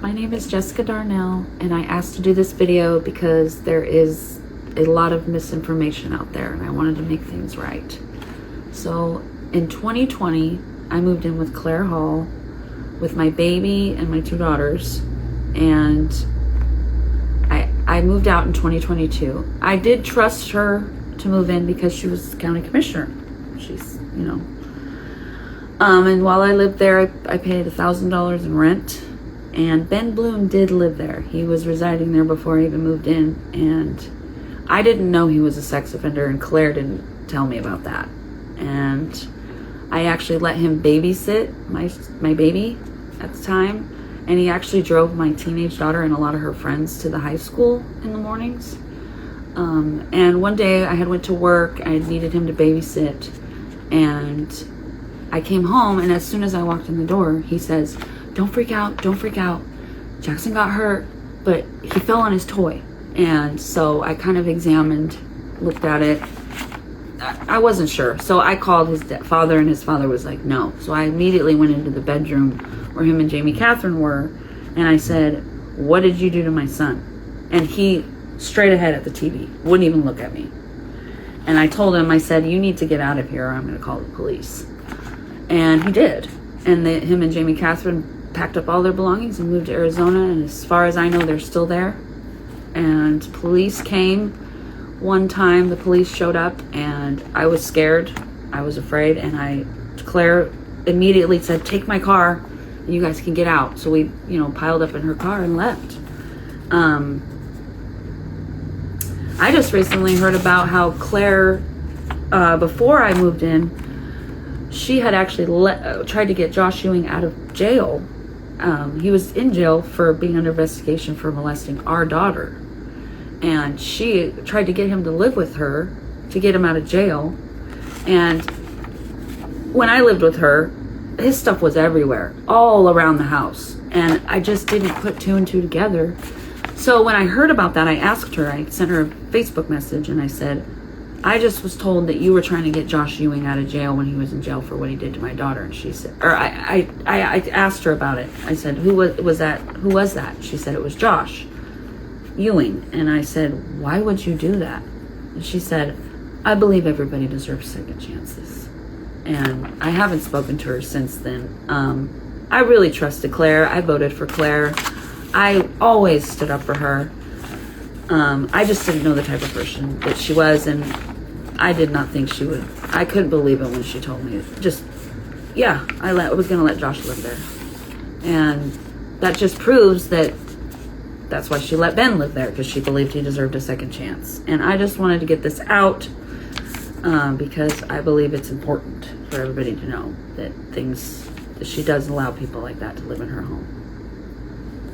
My name is Jessica Darnell, and I asked to do this video because there is a lot of misinformation out there, and I wanted to make things right. So in 2020, I moved in with Claire Hall with my baby and my two daughters, and I moved out in 2022. I did trust her to move in because she was county commissioner. She's, and while I lived there, I paid $1,000 in rent. And Ben Bloom did live there. He was residing there before I even moved in. And I didn't know he was a sex offender, and Claire didn't tell me about that. And I actually let him babysit my baby at the time. And he actually drove my teenage daughter and a lot of her friends to the high school in the mornings. And one day I had went to work. I needed him to babysit. And I came home, and as soon as I walked in the door, he says, don't freak out. Jackson got hurt, but he fell on his toy. And so I kind of examined, looked at it. I wasn't sure. So I called his father, and his father was like, no. So I immediately went into the bedroom where him and Jamie Catherine were. And I said, what did you do to my son? And he straight ahead at the TV, wouldn't even look at me. And I told him, I said, you need to get out of here or I'm going to call the police. And he did. And him and Jamie Catherine packed up all their belongings and moved to Arizona, and as far as I know, they're still there. And police came one time. The police showed up, and I was scared. I was afraid, and Claire immediately said, take my car, and you guys can get out. So we, piled up in her car and left. I just recently heard about how Claire, before I moved in, she had actually tried to get Josh Ewing out of jail. He was in jail for being under investigation for molesting our daughter. And she tried to get him to live with her to get him out of jail. And when I lived with her, his stuff was everywhere, all around the house. And I just didn't put two and two together. So when I heard about that, I asked her, I sent her a Facebook message, and I said, I just was told that you were trying to get Josh Ewing out of jail when he was in jail for what he did to my daughter. And she said, or I asked her about it. I said, who was that? Who was that? She said, it was Josh Ewing. And I said, why would you do that? And she said, I believe everybody deserves second chances. And I haven't spoken to her since then. I really trusted Claire. I voted for Claire. I always stood up for her. I just didn't know the type of person that she was, and I did not think she would. I couldn't believe it when she told me. I was going to let Josh live there. And that just proves that that's why she let Ben live there, because she believed he deserved a second chance. And I just wanted to get this out because I believe it's important for everybody to know that she does allow people like that to live in her home.